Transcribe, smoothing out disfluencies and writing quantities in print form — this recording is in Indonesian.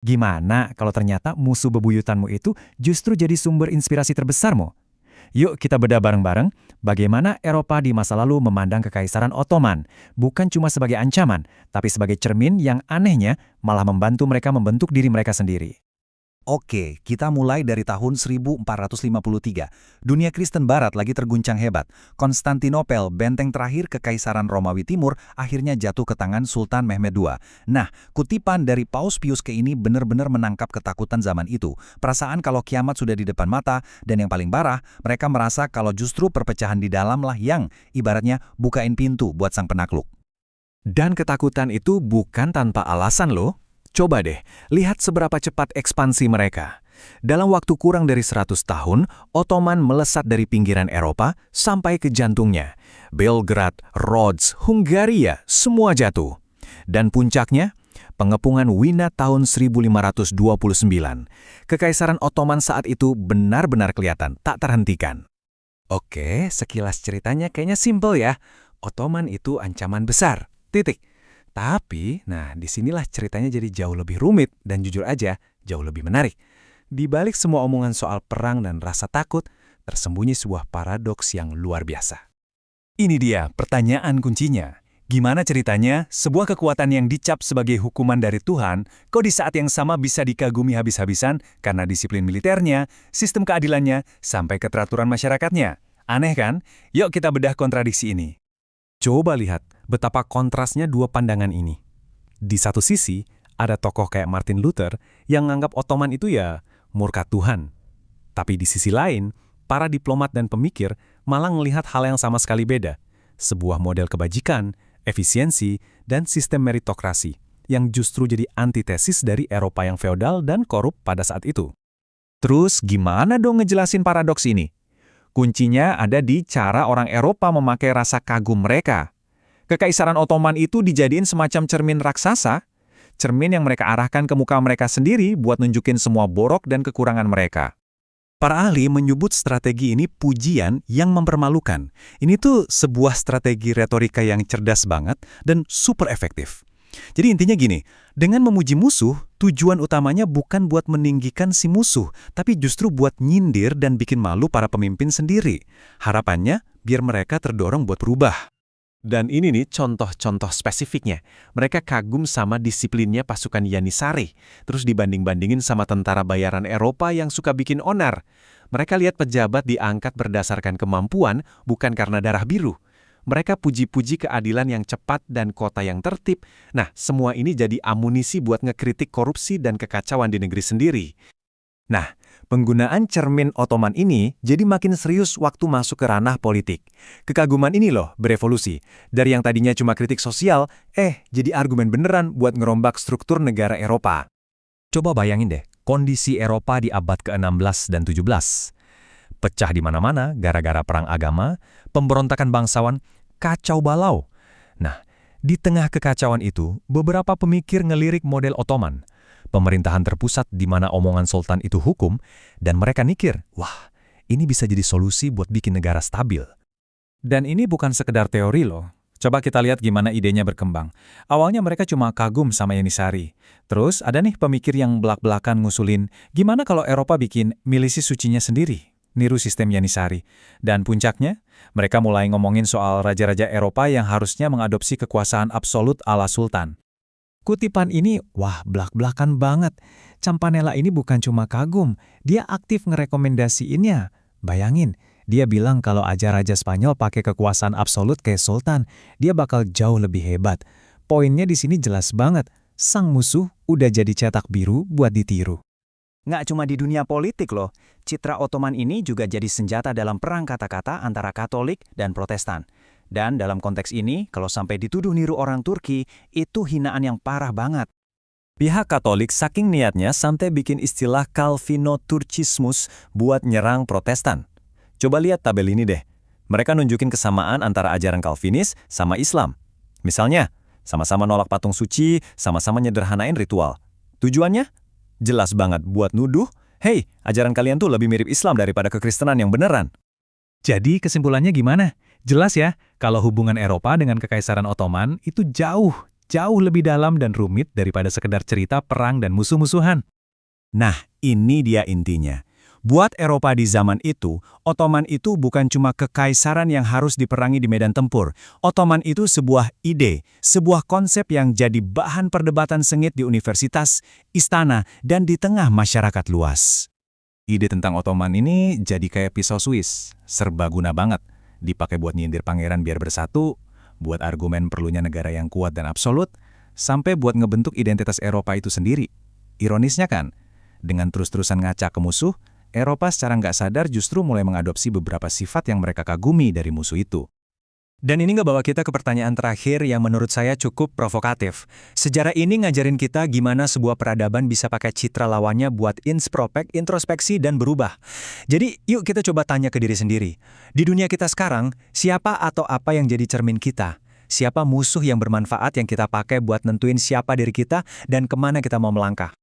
Gimana kalau ternyata musuh bebuyutanmu itu justru jadi sumber inspirasi terbesarmu? Yuk kita bedah bareng-bareng bagaimana Eropa di masa lalu memandang Kekaisaran Ottoman, bukan cuma sebagai ancaman, tapi sebagai cermin yang anehnya malah membantu mereka membentuk diri mereka sendiri. Oke, kita mulai dari tahun 1453. Dunia Kristen Barat lagi terguncang hebat. Konstantinopel, benteng terakhir Kekaisaran Romawi Timur, akhirnya jatuh ke tangan Sultan Mehmed II. Nah, kutipan dari Paus Pius ke ini benar-benar menangkap ketakutan zaman itu. Perasaan kalau kiamat sudah di depan mata, dan yang paling parah, mereka merasa kalau justru perpecahan di dalam lah yang, ibaratnya, bukain pintu buat sang penakluk. Dan ketakutan itu bukan tanpa alasan loh. Coba deh, lihat seberapa cepat ekspansi mereka. Dalam waktu kurang dari 100 tahun, Ottoman melesat dari pinggiran Eropa sampai ke jantungnya. Belgrad, Rhodes, Hungaria, semua jatuh. Dan puncaknya, pengepungan Wina tahun 1529. Kekaisaran Ottoman saat itu benar-benar kelihatan, tak terhentikan. Oke, sekilas ceritanya kayaknya simpel ya. Ottoman itu ancaman besar. Titik. Tapi, disinilah ceritanya jadi jauh lebih rumit dan jujur aja, jauh lebih menarik. Di balik semua omongan soal perang dan rasa takut, tersembunyi sebuah paradoks yang luar biasa. Ini dia pertanyaan kuncinya. Gimana ceritanya sebuah kekuatan yang dicap sebagai hukuman dari Tuhan, kok di saat yang sama bisa dikagumi habis-habisan karena disiplin militernya, sistem keadilannya, sampai keteraturan masyarakatnya? Aneh kan? Yuk kita bedah kontradiksi ini. Coba lihat betapa kontrasnya dua pandangan ini. Di satu sisi, ada tokoh kayak Martin Luther yang menganggap Ottoman itu ya murka Tuhan. Tapi di sisi lain, para diplomat dan pemikir malah melihat hal yang sama sekali beda. Sebuah model kebajikan, efisiensi, dan sistem meritokrasi yang justru jadi antitesis dari Eropa yang feodal dan korup pada saat itu. Terus gimana dong ngejelasin paradoks ini? Kuncinya ada di cara orang Eropa memakai rasa kagum mereka. Kekaisaran Ottoman itu dijadiin semacam cermin raksasa, cermin yang mereka arahkan ke muka mereka sendiri buat nunjukin semua borok dan kekurangan mereka. Para ahli menyebut strategi ini pujian yang mempermalukan. Ini tuh sebuah strategi retorika yang cerdas banget dan super efektif. Jadi intinya gini, dengan memuji musuh, tujuan utamanya bukan buat meninggikan si musuh, tapi justru buat nyindir dan bikin malu para pemimpin sendiri. Harapannya, biar mereka terdorong buat berubah. Dan ini nih contoh-contoh spesifiknya. Mereka kagum sama disiplinnya pasukan Yanisari, terus dibanding-bandingin sama tentara bayaran Eropa yang suka bikin onar. Mereka lihat pejabat diangkat berdasarkan kemampuan, bukan karena darah biru. Mereka puji-puji keadilan yang cepat dan kota yang tertib. Nah, semua ini jadi amunisi buat ngekritik korupsi dan kekacauan di negeri sendiri. Nah, penggunaan cermin Ottoman ini jadi makin serius waktu masuk ke ranah politik. Kekaguman ini loh berevolusi. Dari yang tadinya cuma kritik sosial, jadi argumen beneran buat ngerombak struktur negara Eropa. Coba bayangin deh, kondisi Eropa di abad ke-16 dan 17. Pecah di mana-mana gara-gara perang agama, pemberontakan bangsawan, kacau balau. Nah, di tengah kekacauan itu, beberapa pemikir ngelirik model Ottoman. Pemerintahan terpusat di mana omongan sultan itu hukum, dan mereka mikir, wah, ini bisa jadi solusi buat bikin negara stabil. Dan ini bukan sekedar teori loh. Coba kita lihat gimana idenya berkembang. Awalnya mereka cuma kagum sama Yanisari. Terus ada nih pemikir yang belak-belakan ngusulin, gimana kalau Eropa bikin milisi sucinya sendiri? Niru sistem Yanisari. Dan puncaknya, mereka mulai ngomongin soal raja-raja Eropa yang harusnya mengadopsi kekuasaan absolut ala sultan. Kutipan ini, wah belak-belakan banget. Campanella ini bukan cuma kagum, dia aktif ngerekomendasiinnya. Bayangin, dia bilang kalau aja raja Spanyol pakai kekuasaan absolut kayak sultan, dia bakal jauh lebih hebat. Poinnya di sini jelas banget, sang musuh udah jadi cetak biru buat ditiru. Nggak cuma di dunia politik loh, citra Ottoman ini juga jadi senjata dalam perang kata-kata antara Katolik dan Protestan. Dan dalam konteks ini, kalau sampai dituduh niru orang Turki, itu hinaan yang parah banget. Pihak Katolik saking niatnya sampai bikin istilah Calvino-Turcismus buat nyerang Protestan. Coba lihat tabel ini deh. Mereka nunjukin kesamaan antara ajaran Calvinis sama Islam. Misalnya, sama-sama nolak patung suci, sama-sama nyederhanain ritual. Tujuannya? Jelas banget buat nuduh, hey, ajaran kalian tuh lebih mirip Islam daripada kekristenan yang beneran. Jadi kesimpulannya gimana? Jelas ya, kalau hubungan Eropa dengan Kekaisaran Ottoman itu jauh jauh lebih dalam dan rumit daripada sekedar cerita perang dan musuh-musuhan. Nah, ini dia intinya. Buat Eropa di zaman itu, Ottoman itu bukan cuma kekaisaran yang harus diperangi di medan tempur. Ottoman itu sebuah ide, sebuah konsep yang jadi bahan perdebatan sengit di universitas, istana, dan di tengah masyarakat luas. Ide tentang Ottoman ini jadi kayak pisau Swiss, serbaguna banget. Dipakai buat nyindir pangeran biar bersatu, buat argumen perlunya negara yang kuat dan absolut, sampai buat ngebentuk identitas Eropa itu sendiri. Ironisnya kan, dengan terus-terusan ngaca ke musuh, Eropa secara nggak sadar justru mulai mengadopsi beberapa sifat yang mereka kagumi dari musuh itu. Dan ini ngebawa kita ke pertanyaan terakhir yang menurut saya cukup provokatif. Sejarah ini ngajarin kita gimana sebuah peradaban bisa pakai citra lawannya buat introspeksi dan berubah. Jadi yuk kita coba tanya ke diri sendiri. Di dunia kita sekarang, siapa atau apa yang jadi cermin kita? Siapa musuh yang bermanfaat yang kita pakai buat nentuin siapa diri kita dan kemana kita mau melangkah?